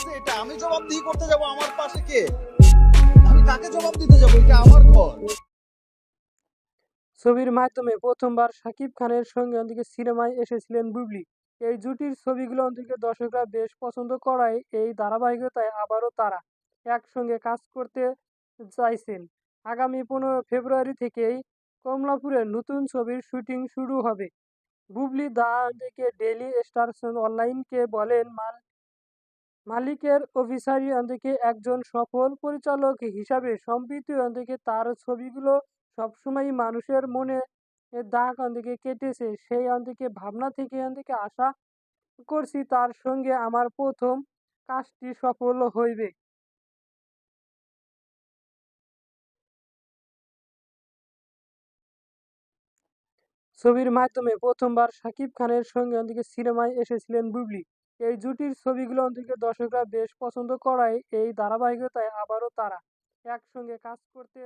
করছে এটা? আমি জবাবদিহি করতে যাব, আমার পাশে কে? আমি কাকে জবাব দিতে যাব? এটা আমার ঘর। ছবির মাধ্যমে প্রথমবার শাকিব খানের সঙ্গে সিনেমায় এসেছিলেন বুবলি। এই জুটির ছবিগুলো দর্শকরা বেশ পছন্দ করায় এই ধারাবাহিকতায় আবারও তারা একসঙ্গে কাজ করতে চাইছেন। আগামী 15 ফেব্রুয়ারি থেকেই কমলাপুরে নতুন ছবির শুটিং শুরু হবে। বুবলি ডেইলি স্টার অনলাইনকে বলেন, মালিকের অফিসারি একজন সফল পরিচালক হিসাবে সম্প্রতি তার ছবিগুলো সবসময়ই মানুষের মনে দাগ কেটেছে। সেই ভাবনা থেকে আশা করছি তার সঙ্গে আমার প্রথম কাজটি সফল হইবে। ছবির মাধ্যমে প্রথমবার শাকিব খানের সঙ্গে সিনেমায় এসেছিলেন বুবলি। এই জুটির ছবিগুলো দর্শকরা বেশ পছন্দ করায় এই ধারাবাহিকতায় আবারও তারা একসঙ্গে কাজ করতে